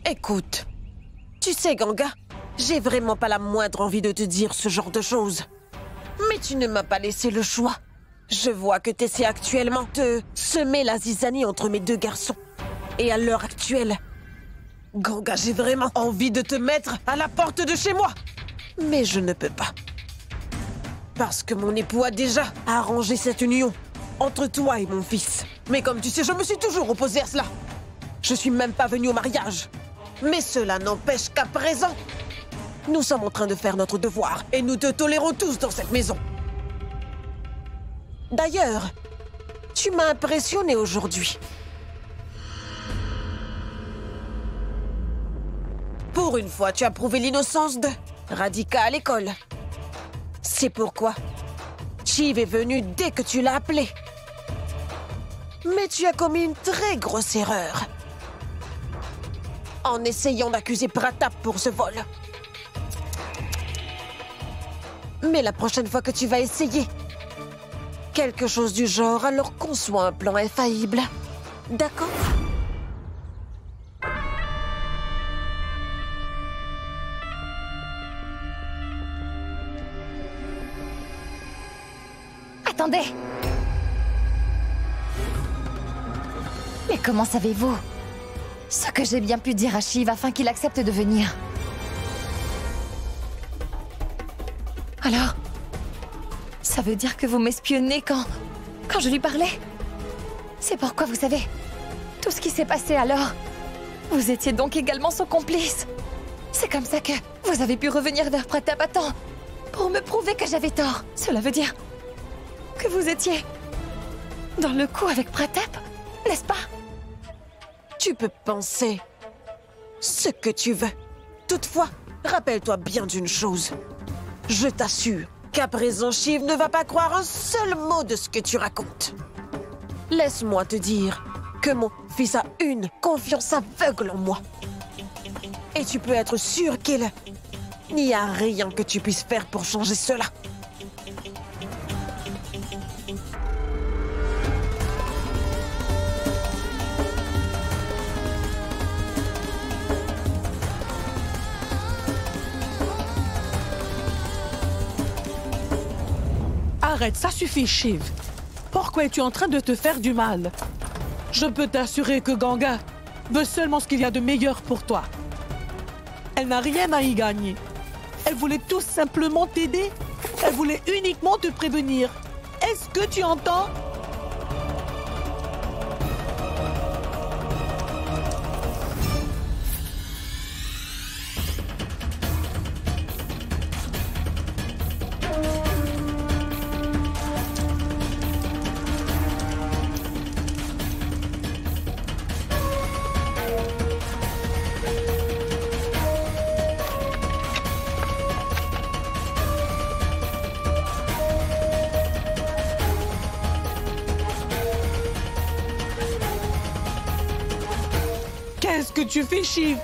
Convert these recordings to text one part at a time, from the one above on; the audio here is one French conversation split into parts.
Écoute, tu sais, Ganga, j'ai vraiment pas la moindre envie de te dire ce genre de choses. Mais tu ne m'as pas laissé le choix. Je vois que tu essaies actuellement de semer la zizanie entre mes deux garçons. Et à l'heure actuelle, Ganga, j'ai vraiment envie de te mettre à la porte de chez moi. Mais je ne peux pas. Parce que mon époux a déjà arrangé cette union entre toi et mon fils. Mais comme tu sais, je me suis toujours opposée à cela. Je suis même pas venue au mariage. Mais cela n'empêche qu'à présent, nous sommes en train de faire notre devoir et nous te tolérons tous dans cette maison. D'ailleurs, tu m'as impressionné aujourd'hui. Pour une fois, tu as prouvé l'innocence de Radhika à l'école. C'est pourquoi Shiv est venu dès que tu l'as appelé. Mais tu as commis une très grosse erreur en essayant d'accuser Pratap pour ce vol. Mais la prochaine fois que tu vas essayer quelque chose du genre, alors conçois un plan infaillible. D'accord? Attendez! Mais comment savez-vous ce que j'ai bien pu dire à Shiv afin qu'il accepte de venir? Alors, ça veut dire que vous m'espionnez quand je lui parlais? C'est pourquoi vous savez tout ce qui s'est passé alors. Vous étiez donc également son complice. C'est comme ça que vous avez pu revenir vers Pratap à temps pour me prouver que j'avais tort. Cela veut dire que vous étiez dans le coup avec Pratap, n'est-ce pas? Tu peux penser ce que tu veux. Toutefois, rappelle-toi bien d'une chose. Je t'assure qu'à présent, Shiv ne va pas croire un seul mot de ce que tu racontes. Laisse-moi te dire que mon fils a une confiance aveugle en moi. Et tu peux être sûr qu'il n'y a rien que tu puisses faire pour changer cela. Arrête, ça suffit, Shiv. Pourquoi es-tu en train de te faire du mal? Je peux t'assurer que Ganga veut seulement ce qu'il y a de meilleur pour toi. Elle n'a rien à y gagner. Elle voulait tout simplement t'aider. Elle voulait uniquement te prévenir. Est-ce que tu entends? Qu'est-ce que tu fais, Shiv?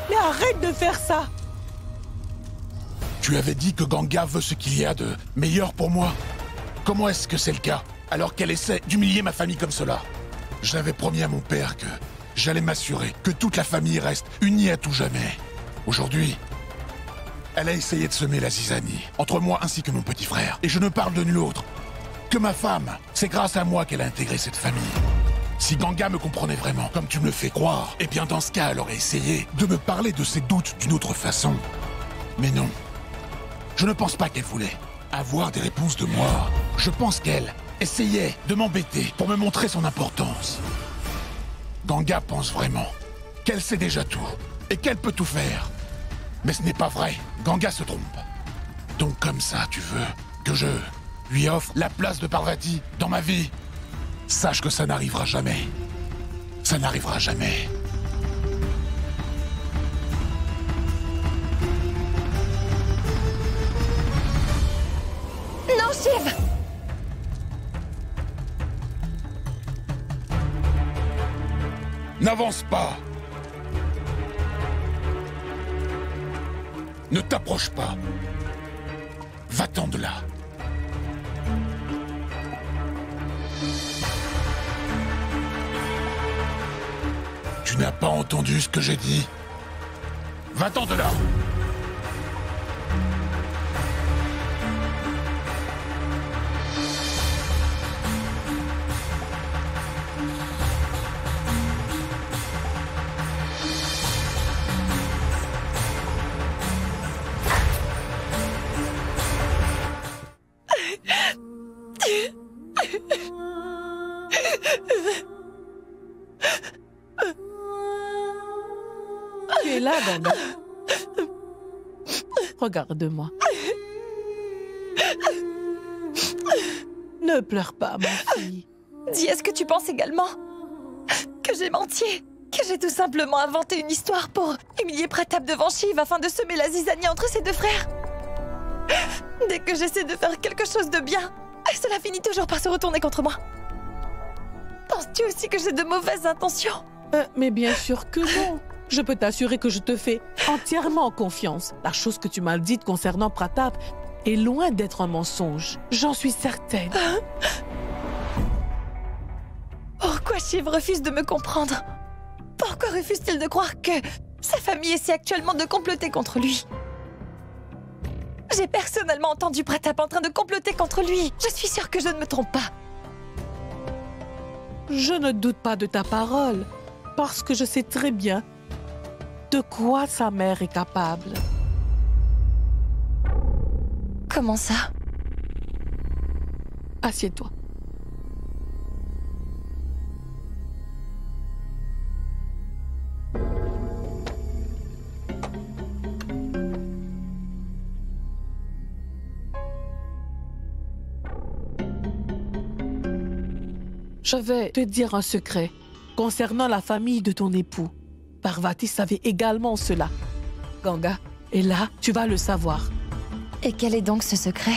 Mais arrête de faire ça! Tu avais dit que Ganga veut ce qu'il y a de meilleur pour moi. Comment est-ce que c'est le cas, alors qu'elle essaie d'humilier ma famille comme cela? J'avais promis à mon père que j'allais m'assurer que toute la famille reste unie à tout jamais. Aujourd'hui, elle a essayé de semer la zizanie entre moi ainsi que mon petit frère. Et je ne parle de nul autre que ma femme. C'est grâce à moi qu'elle a intégré cette famille. Si Ganga me comprenait vraiment, comme tu me le fais croire, eh bien dans ce cas, elle aurait essayé de me parler de ses doutes d'une autre façon. Mais non. Je ne pense pas qu'elle voulait avoir des réponses de moi. Je pense qu'elle essayait de m'embêter pour me montrer son importance. Ganga pense vraiment qu'elle sait déjà tout et qu'elle peut tout faire. Mais ce n'est pas vrai. Ganga se trompe. Donc comme ça, tu veux que je lui offre la place de Parvati dans ma vie? Sache que ça n'arrivera jamais. Ça n'arrivera jamais. Non, Shiv! N'avance pas. Ne t'approche pas. Va-t'en de là. Tu n'as pas entendu ce que j'ai dit? Va-t'en de là! Tu es là, Ganga. Regarde-moi. Ne pleure pas, ma fille. Dis, est-ce que tu penses également que j'ai menti? Que j'ai tout simplement inventé une histoire pour humilier Pratap devant Shiv afin de semer la zizanie entre ses deux frères? Dès que j'essaie de faire quelque chose de bien, cela finit toujours par se retourner contre moi. Penses-tu aussi que j'ai de mauvaises intentions? Mais bien sûr que non. Je peux t'assurer que je te fais entièrement confiance. La chose que tu m'as dite concernant Pratap est loin d'être un mensonge. J'en suis certaine. Pourquoi Shiv refuse de me comprendre? Pourquoi refuse-t-il de croire que sa famille essaie actuellement de comploter contre lui? J'ai personnellement entendu Pratap en train de comploter contre lui. Je suis sûre que je ne me trompe pas. Je ne doute pas de ta parole, parce que je sais très bien de quoi sa mère est capable. Comment ça? Assieds-toi. Je vais te dire un secret concernant la famille de ton époux. Parvati savait également cela. Ganga, et là, tu vas le savoir. Et quel est donc ce secret?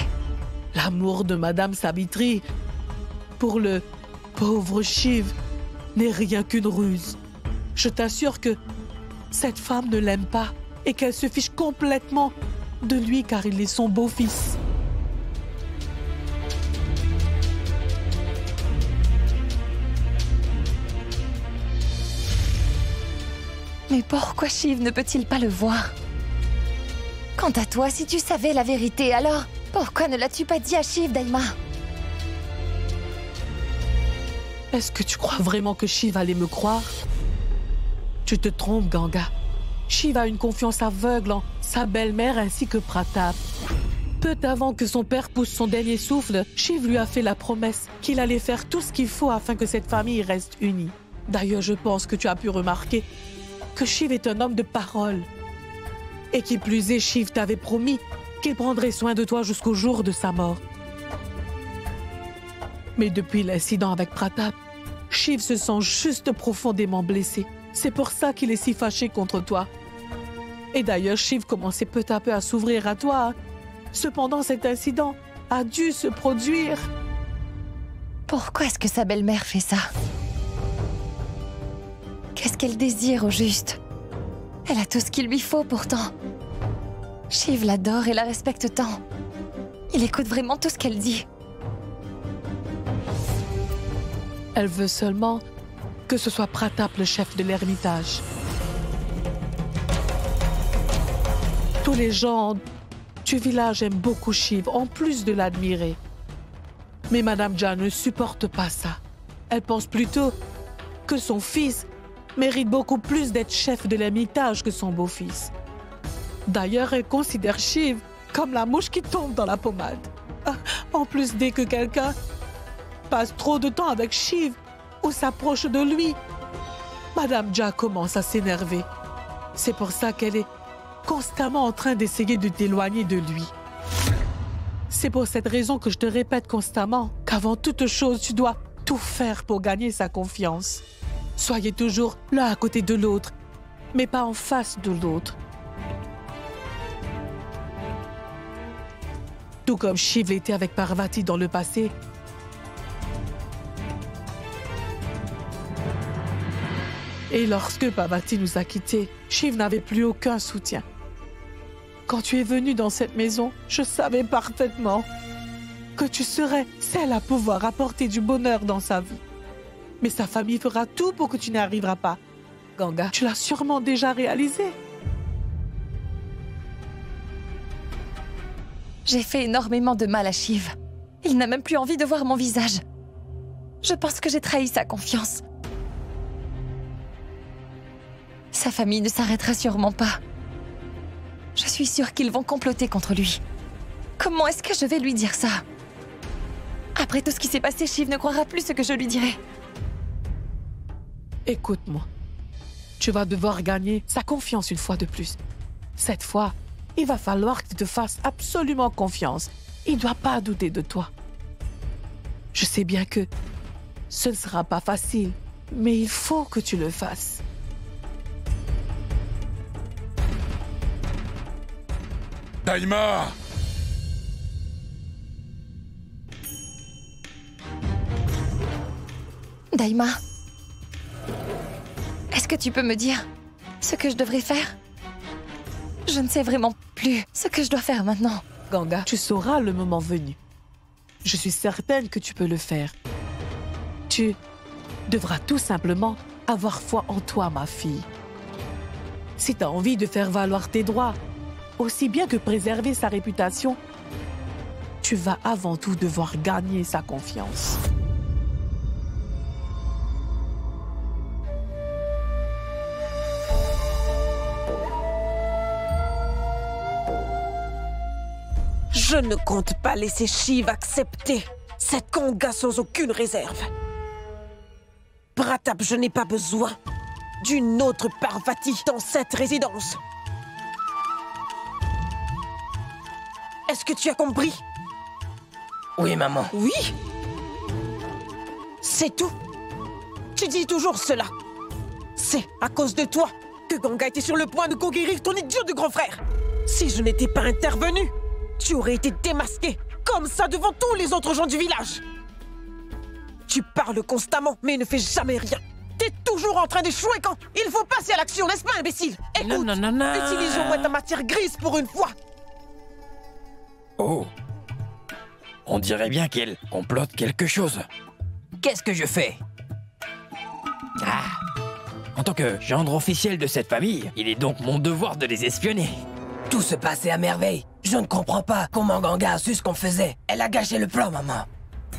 L'amour de Madame Sabitri pour le pauvre Shiv n'est rien qu'une ruse. Je t'assure que cette femme ne l'aime pas et qu'elle se fiche complètement de lui car il est son beau-fils. Mais pourquoi Shiv ne peut-il pas le voir? Quant à toi, si tu savais la vérité, alors pourquoi ne l'as-tu pas dit à Shiv, Daima? Est-ce que tu crois vraiment que Shiv allait me croire? Tu te trompes, Ganga. Shiv a une confiance aveugle en sa belle-mère ainsi que Pratap. Peu avant que son père pousse son dernier souffle, Shiv lui a fait la promesse qu'il allait faire tout ce qu'il faut afin que cette famille reste unie. D'ailleurs, je pense que tu as pu remarquer que Shiv est un homme de parole. Et qui plus est, Shiv t'avait promis qu'il prendrait soin de toi jusqu'au jour de sa mort. Mais depuis l'incident avec Pratap, Shiv se sent juste profondément blessé. C'est pour ça qu'il est si fâché contre toi. Et d'ailleurs, Shiv commençait peu à peu à s'ouvrir à toi. Cependant, cet incident a dû se produire. Pourquoi est-ce que sa belle-mère fait ça? Qu'est-ce qu'elle désire au juste? Elle a tout ce qu'il lui faut pourtant. Shiv l'adore et la respecte tant. Il écoute vraiment tout ce qu'elle dit. Elle veut seulement que ce soit Pratap le chef de l'ermitage. Tous les gens du village aiment beaucoup Shiv, en plus de l'admirer. Mais Madame Jha ne supporte pas ça. Elle pense plutôt que son fils mérite beaucoup plus d'être chef de l'ermitage que son beau-fils. D'ailleurs, elle considère Shiv comme la mouche qui tombe dans la pommade. En plus, dès que quelqu'un passe trop de temps avec Shiv ou s'approche de lui, Madame Jha commence à s'énerver. C'est pour ça qu'elle est constamment en train d'essayer de t'éloigner de lui. C'est pour cette raison que je te répète constamment qu'avant toute chose, tu dois tout faire pour gagner sa confiance. Soyez toujours l'un à côté de l'autre, mais pas en face de l'autre. Tout comme Shiv l'était avec Parvati dans le passé. Et lorsque Parvati nous a quittés, Shiv n'avait plus aucun soutien. Quand tu es venu dans cette maison, je savais parfaitement que tu serais celle à pouvoir apporter du bonheur dans sa vie. Mais sa famille fera tout pour que tu n'y arriveras pas. Ganga, tu l'as sûrement déjà réalisé. J'ai fait énormément de mal à Shiv. Il n'a même plus envie de voir mon visage. Je pense que j'ai trahi sa confiance. Sa famille ne s'arrêtera sûrement pas. Je suis sûre qu'ils vont comploter contre lui. Comment est-ce que je vais lui dire ça? Après tout ce qui s'est passé, Shiv ne croira plus ce que je lui dirai. Écoute-moi. Tu vas devoir gagner sa confiance une fois de plus. Cette fois, il va falloir que tu te fasses absolument confiance. Il ne doit pas douter de toi. Je sais bien que ce ne sera pas facile, mais il faut que tu le fasses. Daima! Daima, est-ce que tu peux me dire ce que je devrais faire? Je ne sais vraiment plus ce que je dois faire maintenant. Ganga, tu sauras le moment venu. Je suis certaine que tu peux le faire. Tu devras tout simplement avoir foi en toi, ma fille. Si tu as envie de faire valoir tes droits, aussi bien que préserver sa réputation, tu vas avant tout devoir gagner sa confiance. Je ne compte pas laisser Shiv accepter cette Ganga sans aucune réserve. Pratap, je n'ai pas besoin d'une autre Parvati dans cette résidence. Est-ce que tu as compris? Oui, maman. Oui? C'est tout? Tu dis toujours cela. C'est à cause de toi que Ganga était sur le point de conquérir ton idiot de grand frère. Si je n'étais pas intervenu, tu aurais été démasqué, comme ça devant tous les autres gens du village. Tu parles constamment, mais ne fais jamais rien. T'es toujours en train d'échouer quand il faut passer à l'action, n'est-ce pas, imbécile? Écoute, non. utilisons ta matière grise pour une fois. Oh. On dirait bien qu'elle complote quelque chose. Qu'est-ce que je fais? Ah. En tant que gendre officiel de cette famille, il est donc mon devoir de les espionner. Tout se passait à merveille. Je ne comprends pas comment Ganga a su ce qu'on faisait. Elle a gâché le plan, maman.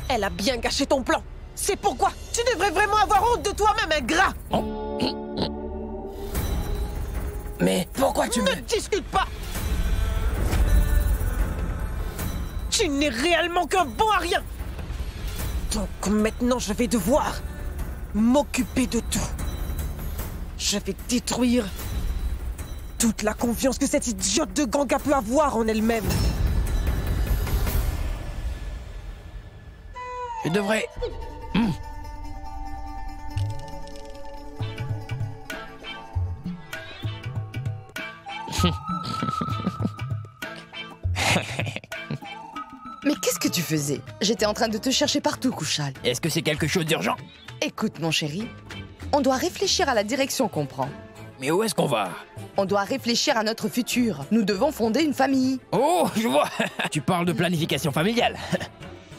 Elle a bien gâché ton plan. C'est pourquoi tu devrais vraiment avoir honte de toi-même, ingrat. Mais pourquoi tu Ne discute pas. Tu n'es réellement qu'un bon à rien. Donc maintenant, je vais devoir m'occuper de tout. Je vais détruire toute la confiance que cette idiote de Ganga peut avoir en elle-même. Je devrais... Mais qu'est-ce que tu faisais? J'étais en train de te chercher partout, Kushal. Est-ce que c'est quelque chose d'urgent? Écoute, mon chéri, on doit réfléchir à la direction qu'on prend. Mais où est-ce qu'on va? On doit réfléchir à notre futur. Nous devons fonder une famille. Oh, je vois. Tu parles de planification familiale.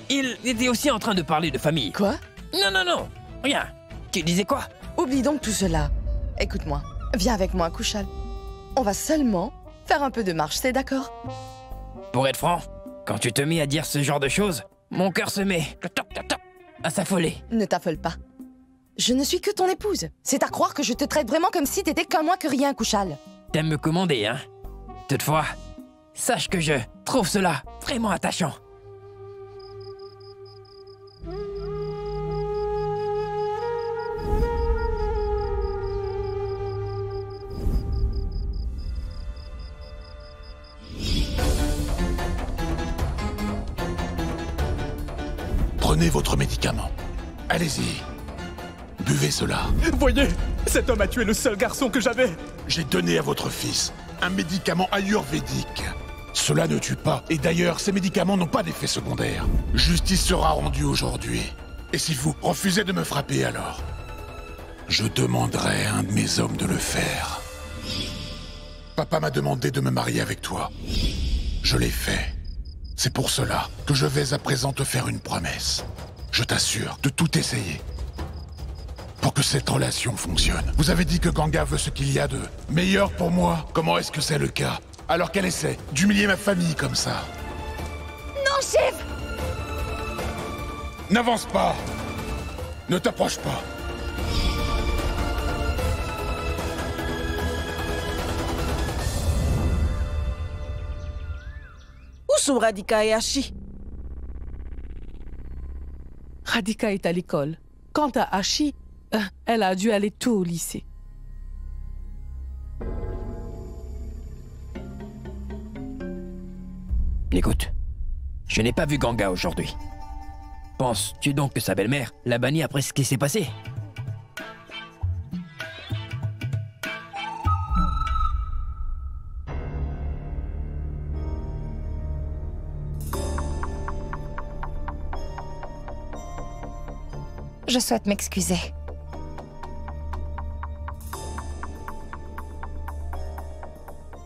Il était aussi en train de parler de famille. Quoi? Non. Rien. Tu disais quoi? Oublie donc tout cela. Écoute-moi, viens avec moi, Kushal. On va seulement faire un peu de marche, c'est d'accord? Pour être franc, quand tu te mets à dire ce genre de choses, mon cœur se met à s'affoler. Ne t'affole pas. Je ne suis que ton épouse. C'est à croire que je te traite vraiment comme si t'étais qu'un moins que rien, Kushal. T'aimes me commander, hein? Toutefois, sache que je trouve cela vraiment attachant. Prenez votre médicament. Allez-y. Buvez cela. Voyez, cet homme a tué le seul garçon que j'avais. J'ai donné à votre fils un médicament ayurvédique. Cela ne tue pas. Et d'ailleurs, ces médicaments n'ont pas d'effet secondaire. Justice sera rendue aujourd'hui. Et si vous refusez de me frapper alors, je demanderai à un de mes hommes de le faire. Papa m'a demandé de me marier avec toi. Je l'ai fait. C'est pour cela que je vais à présent te faire une promesse. Je t'assure de tout essayer pour que cette relation fonctionne. Vous avez dit que Ganga veut ce qu'il y a de meilleur pour moi. Comment est-ce que c'est le cas, alors qu'elle essaie d'humilier ma famille comme ça? N'avance pas. Ne t'approche pas. Où sont Radhika et Hachi? Radhika est à l'école. Quant à Hachi, elle a dû aller tôt au lycée. Écoute, je n'ai pas vu Ganga aujourd'hui. Penses-tu donc que sa belle-mère l'a banni après ce qui s'est passé? Je souhaite m'excuser.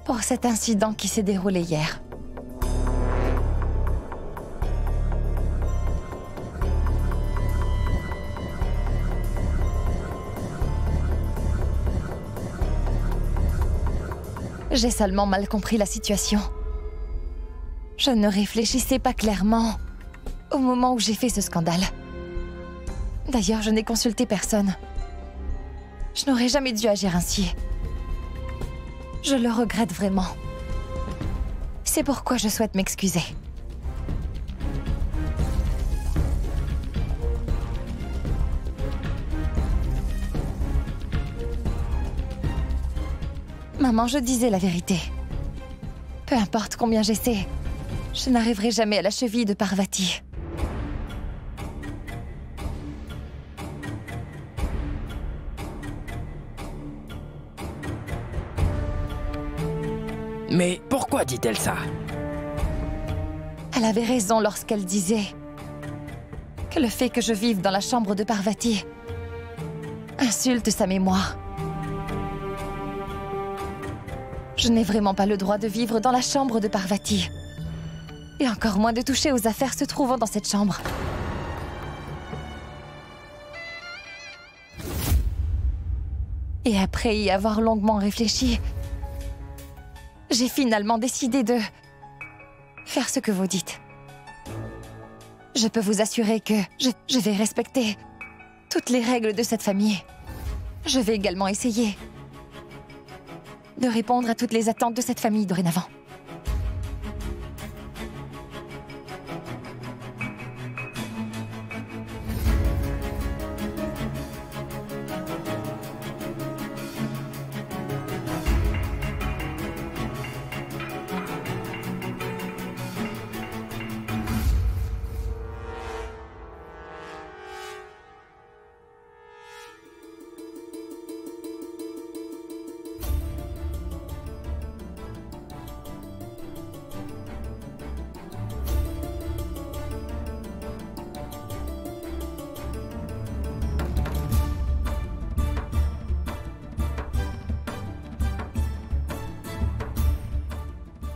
Pour cet incident qui s'est déroulé hier. J'ai seulement mal compris la situation. Je ne réfléchissais pas clairement au moment où j'ai fait ce scandale. D'ailleurs, je n'ai consulté personne. Je n'aurais jamais dû agir ainsi. Je le regrette vraiment. C'est pourquoi je souhaite m'excuser. Maman, je disais la vérité. Peu importe combien j'essaie, je n'arriverai jamais à la cheville de Parvati. Mais pourquoi dit-elle ça? Elle avait raison lorsqu'elle disait que le fait que je vive dans la chambre de Parvati insulte sa mémoire. Je n'ai vraiment pas le droit de vivre dans la chambre de Parvati. Et encore moins de toucher aux affaires se trouvant dans cette chambre. Et après y avoir longuement réfléchi, j'ai finalement décidé de faire ce que vous dites. Je peux vous assurer que je vais respecter toutes les règles de cette famille. Je vais également essayer de répondre à toutes les attentes de cette famille dorénavant.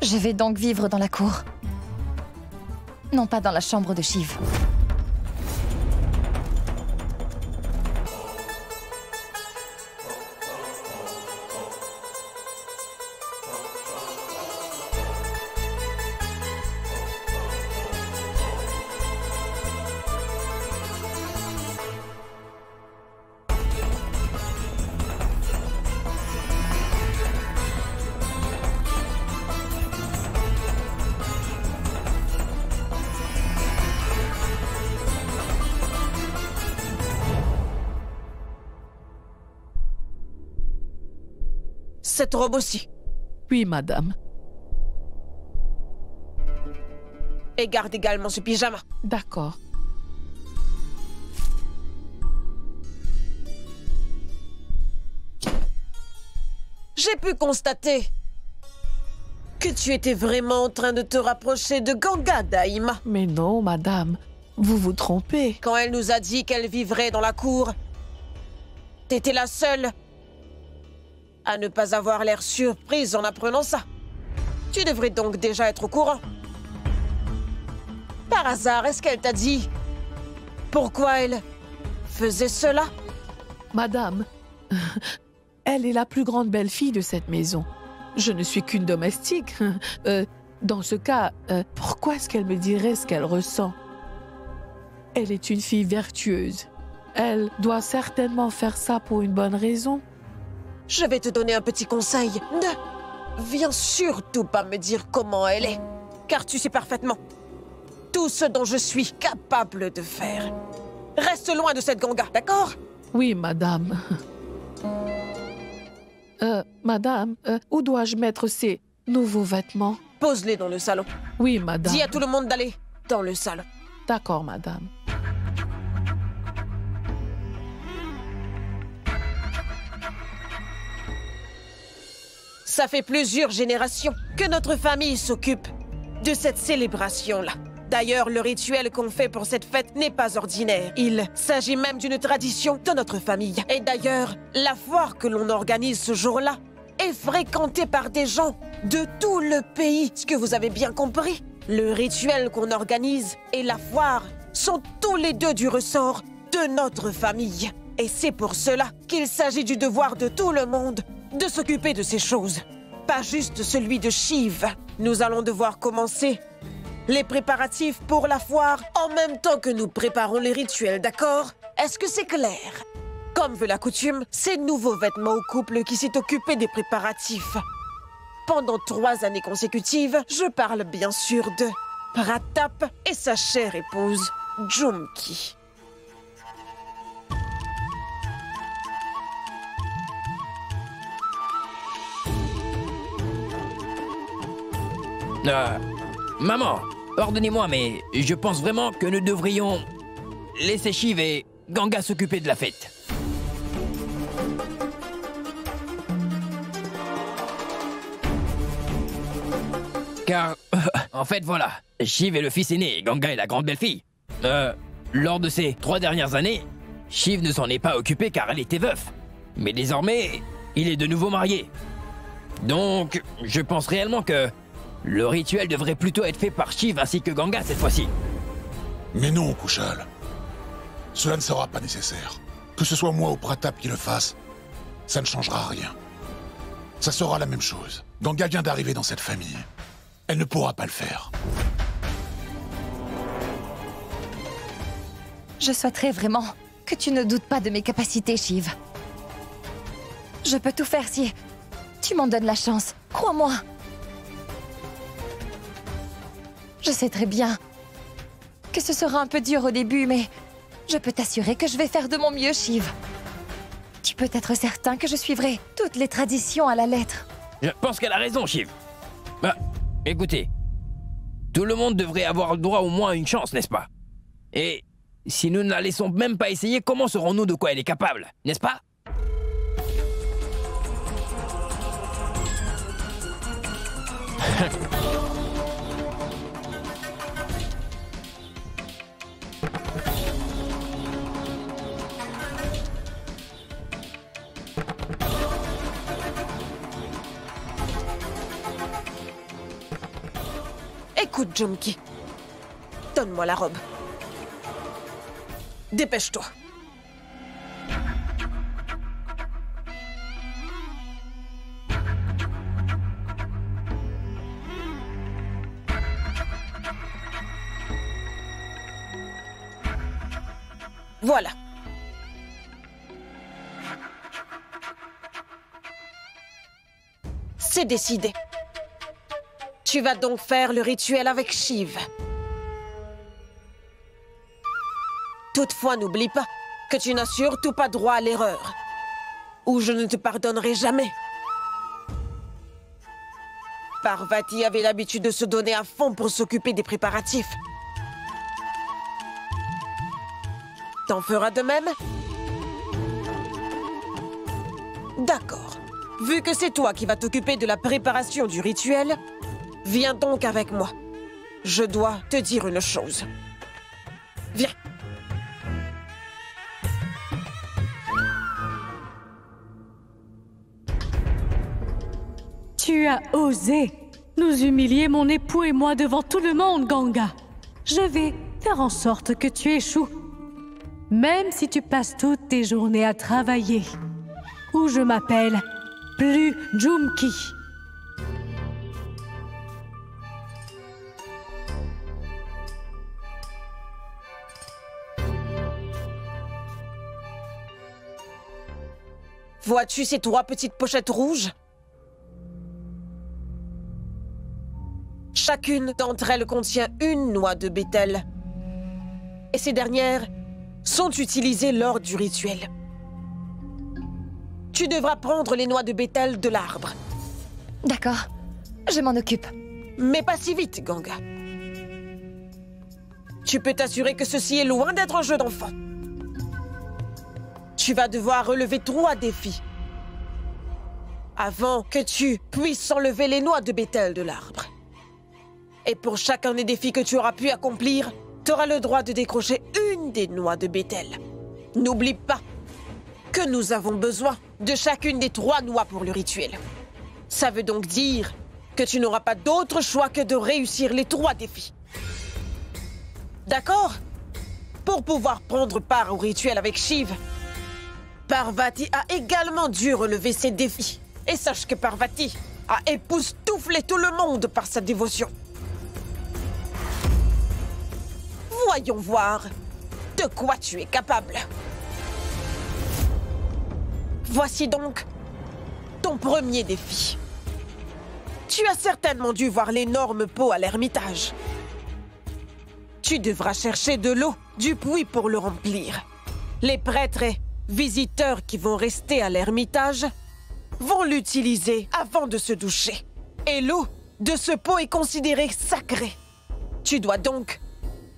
Je vais donc vivre dans la cour. Non pas dans la chambre de Shiv. Cette robe aussi. Oui, madame. Et garde également ce pyjama. D'accord. J'ai pu constater que tu étais vraiment en train de te rapprocher de Ganga, Daïma. Mais non, madame. Vous vous trompez. Quand elle nous a dit qu'elle vivrait dans la cour, t'étais la seule à ne pas avoir l'air surprise en apprenant ça. Tu devrais donc déjà être au courant. Par hasard, est-ce qu'elle t'a dit pourquoi elle faisait cela? Madame, elle est la plus grande belle-fille de cette maison. Je ne suis qu'une domestique. Dans ce cas, pourquoi est-ce qu'elle me dirait ce qu'elle ressent? Elle est une fille vertueuse. Elle doit certainement faire ça pour une bonne raison. Je vais te donner un petit conseil. Ne viens surtout pas me dire comment elle est, car tu sais parfaitement tout ce dont je suis capable de faire. Reste loin de cette Ganga, d'accord? Oui, madame. Madame, où dois-je mettre ces nouveaux vêtements? Pose-les dans le salon. Oui, madame. Dis à tout le monde d'aller dans le salon. D'accord, madame. Ça fait plusieurs générations que notre famille s'occupe de cette célébration-là. D'ailleurs, le rituel qu'on fait pour cette fête n'est pas ordinaire. Il s'agit même d'une tradition de notre famille. Et d'ailleurs, la foire que l'on organise ce jour-là est fréquentée par des gens de tout le pays. Ce que vous avez bien compris, le rituel qu'on organise et la foire sont tous les deux du ressort de notre famille. Et c'est pour cela qu'il s'agit du devoir de tout le monde de s'occuper de ces choses. Pas juste celui de Shiv. Nous allons devoir commencer les préparatifs pour la foire en même temps que nous préparons les rituels, d'accord? Est-ce que c'est clair? Comme veut la coutume, c'est nouveaux vêtements au couple qui s'est occupé des préparatifs. Pendant 3 années consécutives, je parle bien sûr de Pratap et sa chère épouse, Jumki. Maman, pardonnez-moi, mais je pense vraiment que nous devrions laisser Shiv et Ganga s'occuper de la fête. Car, en fait, voilà, Shiv est le fils aîné et Ganga est la grande belle-fille. Lors de ces 3 dernières années, Shiv ne s'en est pas occupé car elle était veuf. Mais désormais, il est de nouveau marié. Donc, je pense réellement que le rituel devrait plutôt être fait par Shiv ainsi que Ganga cette fois-ci. Mais non, Kushal. Cela ne sera pas nécessaire. Que ce soit moi ou Pratap qui le fasse, ça ne changera rien. Ça sera la même chose. Ganga vient d'arriver dans cette famille. Elle ne pourra pas le faire. Je souhaiterais vraiment que tu ne doutes pas de mes capacités, Shiv. Je peux tout faire si tu m'en donnes la chance. Crois-moi. Je sais très bien que ce sera un peu dur au début, mais je peux t'assurer que je vais faire de mon mieux, Shiv. Tu peux être certain que je suivrai toutes les traditions à la lettre. Je pense qu'elle a raison, Shiv. Bah, écoutez, tout le monde devrait avoir le droit au moins à une chance, n'est-ce pas? Et si nous ne la laissons même pas essayer, comment saurons-nous de quoi elle est capable, n'est-ce pas? Écoute, Jumki, donne-moi la robe. Dépêche-toi. Voilà. C'est décidé. Tu vas donc faire le rituel avec Shiv. Toutefois, n'oublie pas que tu n'as surtout pas droit à l'erreur, ou je ne te pardonnerai jamais. Parvati avait l'habitude de se donner à fond pour s'occuper des préparatifs. T'en feras de même? D'accord. Vu que c'est toi qui vas t'occuper de la préparation du rituel, viens donc avec moi. Je dois te dire une chose. Viens. Tu as osé nous humilier, mon époux et moi, devant tout le monde, Ganga. Je vais faire en sorte que tu échoues. Même si tu passes toutes tes journées à travailler. Ou je m'appelle plus Jumki. Vois-tu ces 3 petites pochettes rouges? Chacune d'entre elles contient une noix de bétel. Et ces dernières sont utilisées lors du rituel. Tu devras prendre les noix de bétel de l'arbre. D'accord, je m'en occupe. Mais pas si vite, Ganga. Tu peux t'assurer que ceci est loin d'être un jeu d'enfant. Tu vas devoir relever 3 défis avant que tu puisses enlever les noix de bétel de l'arbre. Et pour chacun des défis que tu auras pu accomplir, tu auras le droit de décrocher une des noix de bétel. N'oublie pas que nous avons besoin de chacune des 3 noix pour le rituel. Ça veut donc dire que tu n'auras pas d'autre choix que de réussir les 3 défis. D'accord? Pour pouvoir prendre part au rituel avec Shiv, Parvati a également dû relever ses défis. Et sache que Parvati a époustouflé tout le monde par sa dévotion. Voyons voir de quoi tu es capable. Voici donc ton premier défi. Tu as certainement dû voir l'énorme pot à l'ermitage. Tu devras chercher de l'eau du puits pour le remplir. Les prêtres et visiteurs qui vont rester à l'ermitage vont l'utiliser avant de se doucher. Et l'eau de ce pot est considérée sacrée. Tu dois donc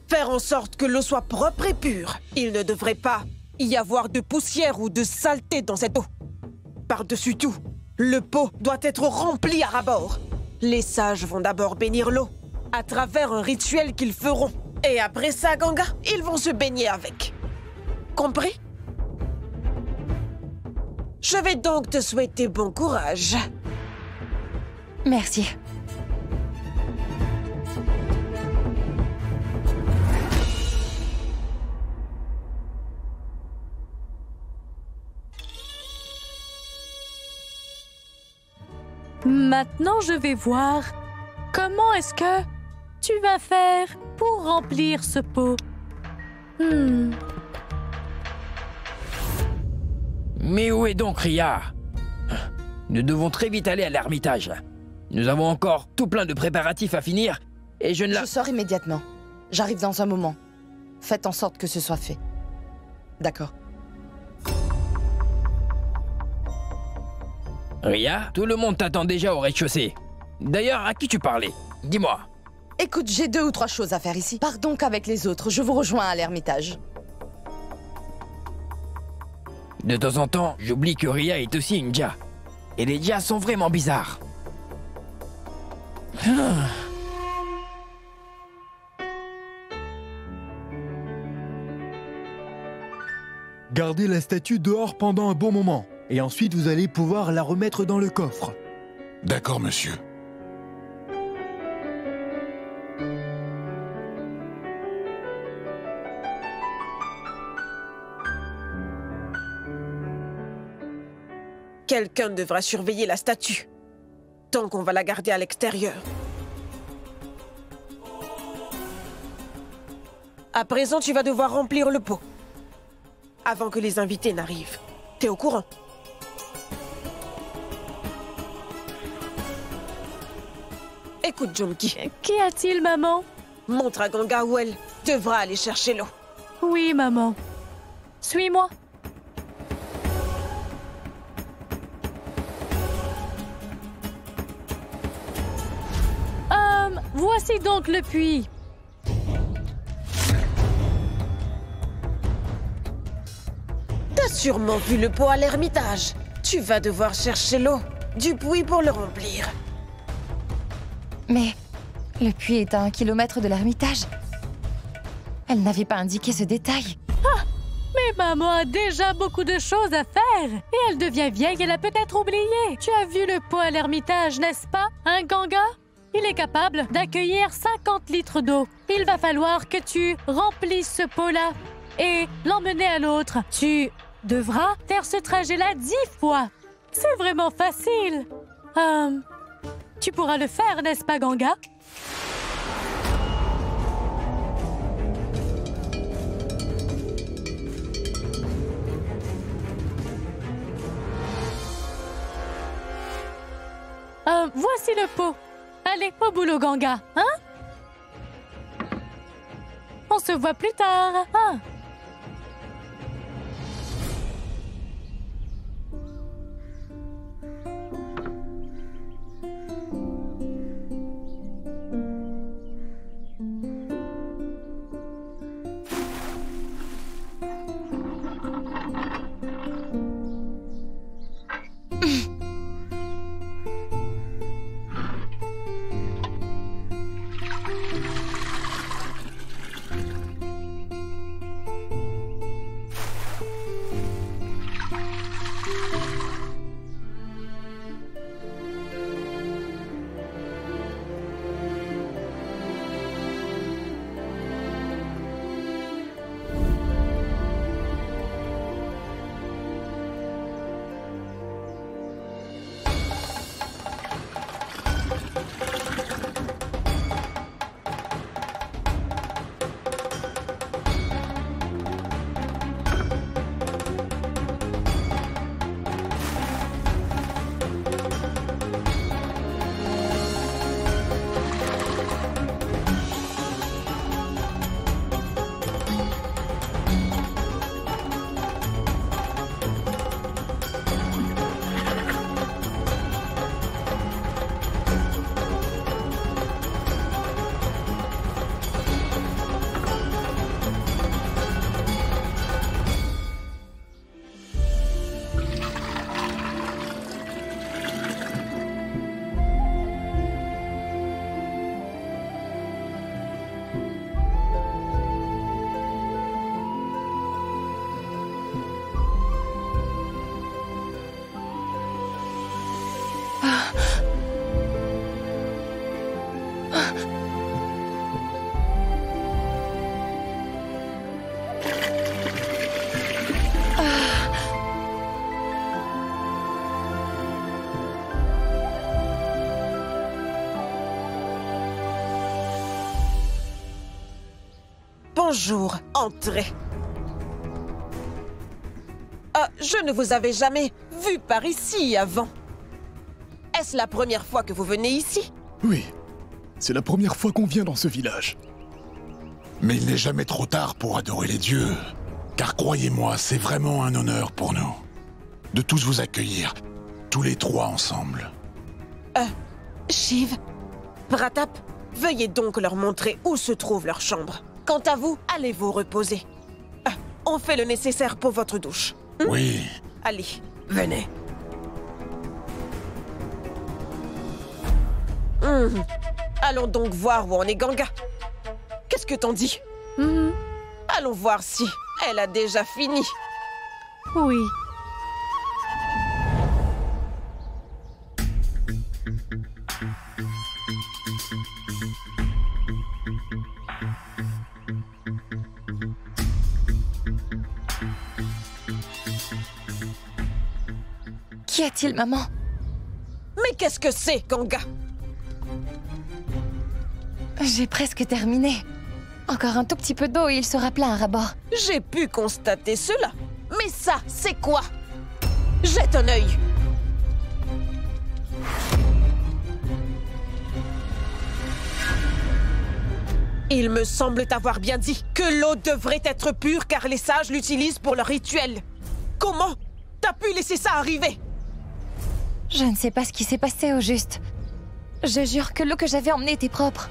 faire en sorte que l'eau soit propre et pure. Il ne devrait pas y avoir de poussière ou de saleté dans cette eau. Par-dessus tout, le pot doit être rempli à ras-bord. Les sages vont d'abord bénir l'eau à travers un rituel qu'ils feront. Et après ça, Ganga, ils vont se baigner avec. Compris? Je vais donc te souhaiter bon courage. Merci. Maintenant, je vais voir comment est-ce que tu vas faire pour remplir ce pot. Mais où est donc Ria? Nous devons très vite aller à l'ermitage. Nous avons encore tout plein de préparatifs à finir et je ne la... Je sors immédiatement. J'arrive dans un moment. Faites en sorte que ce soit fait. D'accord. Ria, tout le monde t'attend déjà au rez-de-chaussée. D'ailleurs, à qui tu parlais? Dis-moi. Écoute, j'ai 2 ou 3 choses à faire ici. Pars donc avec les autres, je vous rejoins à l'ermitage. De temps en temps, j'oublie que Ria est aussi une Dja. Et les Djas sont vraiment bizarres. Gardez la statue dehors pendant un bon moment. Et ensuite, vous allez pouvoir la remettre dans le coffre. D'accord, monsieur. Quelqu'un devra surveiller la statue, tant qu'on va la garder à l'extérieur. À présent, tu vas devoir remplir le pot, avant que les invités n'arrivent. T'es au courant? Écoute, Junki. Qu'y a-t-il, maman? Montre à Ganga où elle devra aller chercher l'eau. Oui, maman. Suis-moi. Voici donc le puits. T'as sûrement vu le pot à l'ermitage. Tu vas devoir chercher l'eau du puits pour le remplir. Mais le puits est à 1 kilomètre de l'ermitage. Elle n'avait pas indiqué ce détail. Ah! Mais maman a déjà beaucoup de choses à faire. Et elle devient vieille, elle a peut-être oublié. Tu as vu le pot à l'ermitage, n'est-ce pas? Un Ganga? Il est capable d'accueillir 50 litres d'eau. Il va falloir que tu remplisses ce pot-là et l'emmener à l'autre. Tu devras faire ce trajet-là 10 fois. C'est vraiment facile. Tu pourras le faire, n'est-ce pas, Ganga? Voici le pot. Allez, au boulot, Ganga, hein? On se voit plus tard, hein? Bonjour, entrez. Je ne vous avais jamais vu par ici avant. Est-ce la première fois que vous venez ici? Oui, c'est la première fois qu'on vient dans ce village. Mais il n'est jamais trop tard pour adorer les dieux. Car croyez-moi, c'est vraiment un honneur pour nous de tous vous accueillir, tous les trois ensemble. Shiv, Pratap, veuillez donc leur montrer où se trouve leur chambre. Quant à vous, allez vous reposer. On fait le nécessaire pour votre douche. Oui. Allez, venez. Allons donc voir où en est Ganga. Qu'est-ce que t'en dis? Allons voir si elle a déjà fini. Oui. Qu'y a-t-il, maman? Mais qu'est-ce que c'est, Ganga? J'ai presque terminé. Encore un tout petit peu d'eau et il sera plein à ras-bord. J'ai pu constater cela. Mais ça, c'est quoi? Jette un œil. Il me semble t'avoir bien dit que l'eau devrait être pure car les sages l'utilisent pour leur rituel. Comment t'as pu laisser ça arriver? Je ne sais pas ce qui s'est passé au juste. Je jure que l'eau que j'avais emmenée était propre.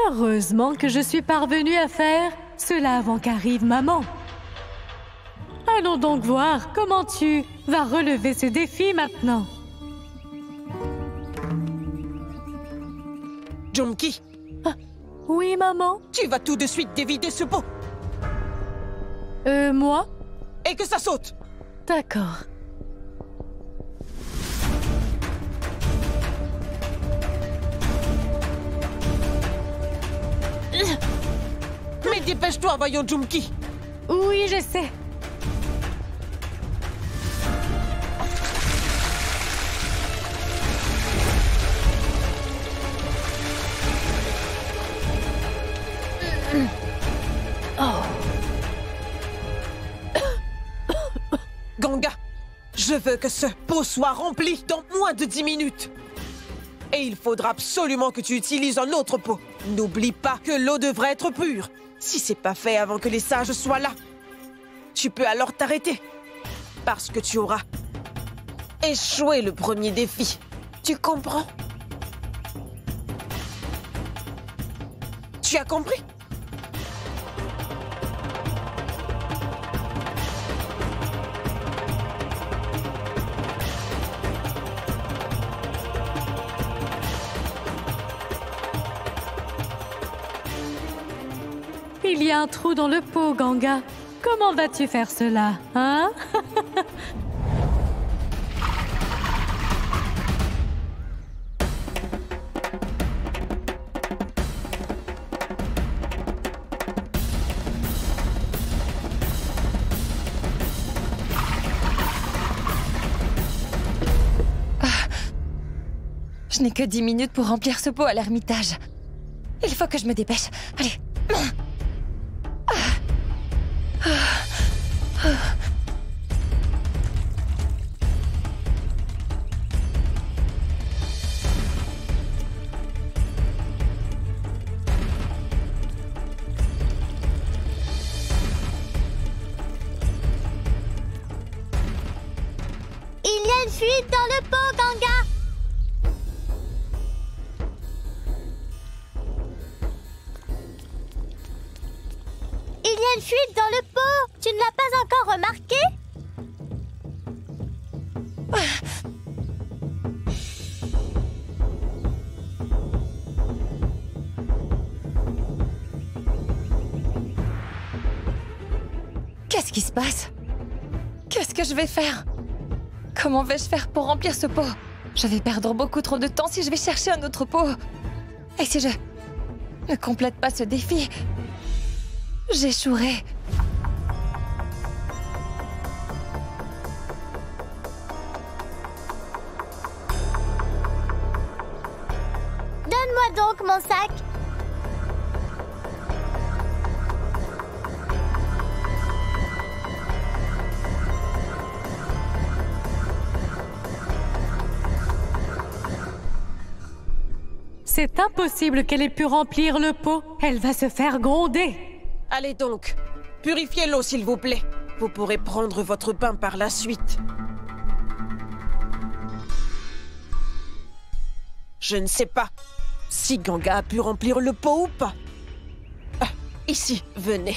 Heureusement que je suis parvenue à faire cela avant qu'arrive maman. Allons donc voir comment tu vas relever ce défi maintenant. Jumki, Oui, maman? tu vas tout de suite dévider ce pot Moi? et que ça saute. D'accord. Mais dépêche-toi, voyons Jumki. Oui, je sais. Ganga, je veux que ce pot soit rempli dans moins de 10 minutes. Et il faudra absolument que tu utilises un autre pot. N'oublie pas que l'eau devrait être pure. Si c'est pas fait avant que les sages soient là, tu peux alors t'arrêter. Parce que tu auras échoué le premier défi. Tu comprends? Tu as compris? Il y a un trou dans le pot, Ganga. Comment vas-tu faire cela, hein? Je n'ai que 10 minutes pour remplir ce pot à l'ermitage. Il faut que je me dépêche. Allez. Il y a une fuite dans le pot, Ganga! Il y a une fuite dans le pot! Tu ne l'as pas encore remarqué? Qu'est-ce qui se passe? Qu'est-ce que je vais faire? Comment vais-je faire pour remplir ce pot? Je vais perdre beaucoup trop de temps si je vais chercher un autre pot. Et si je ne complète pas ce défi, j'échouerai. Donne-moi donc mon sac! C'est impossible qu'elle ait pu remplir le pot. Elle va se faire gronder. Allez donc, purifiez l'eau s'il vous plaît. Vous pourrez prendre votre bain par la suite. Je ne sais pas si Ganga a pu remplir le pot ou pas. Ah, ici, venez.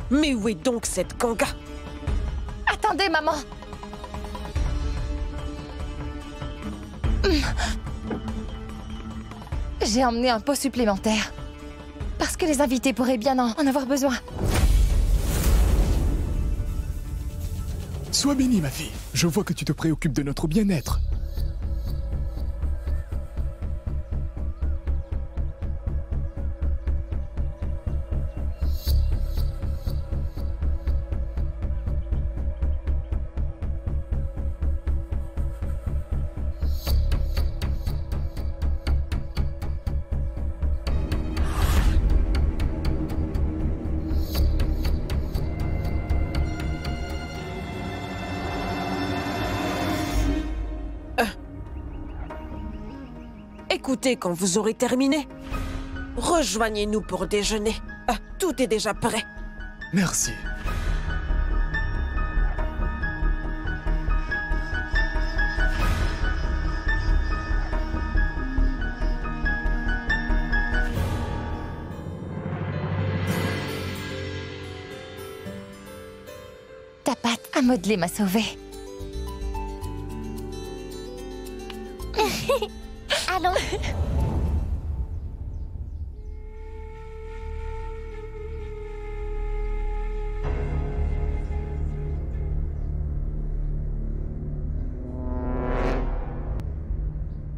Mais où est donc cette Ganga? Attendez, maman! J'ai emmené un pot supplémentaire. Parce que les invités pourraient bien en avoir besoin. Sois bénie, ma fille. Je vois que tu te préoccupes de notre bien-être. Écoutez quand vous aurez terminé. Rejoignez-nous pour déjeuner. Ah, tout est déjà prêt. Merci. Ta pâte à modeler m'a sauvée. Allons.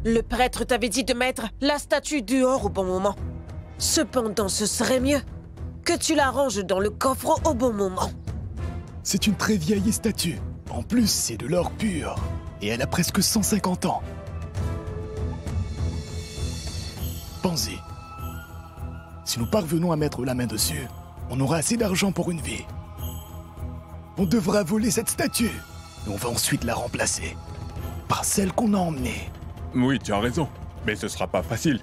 Le prêtre t'avait dit de mettre la statue dehors au bon moment. Cependant, ce serait mieux que tu la ranges dans le coffre au bon moment. C'est une très vieille statue. En plus, c'est de l'or pur. Et elle a presque 150 ans. Pensez. Si nous parvenons à mettre la main dessus, on aura assez d'argent pour une vie. On devra voler cette statue. Et on va ensuite la remplacer par celle qu'on a emmenée. Oui, tu as raison. Mais ce sera pas facile.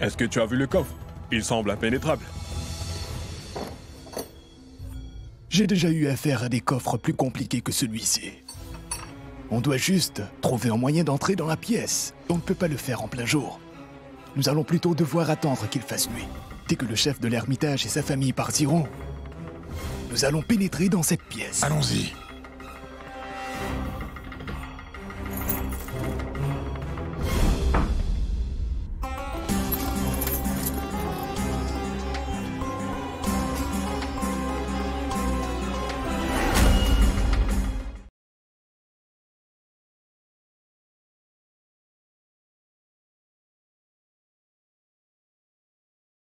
Est-ce que tu as vu le coffre? Il semble impénétrable. J'ai déjà eu affaire à des coffres plus compliqués que celui-ci. On doit juste trouver un moyen d'entrer dans la pièce. On ne peut pas le faire en plein jour. Nous allons plutôt devoir attendre qu'il fasse nuit. Dès que le chef de l'ermitage et sa famille partiront, nous allons pénétrer dans cette pièce. Allons-y.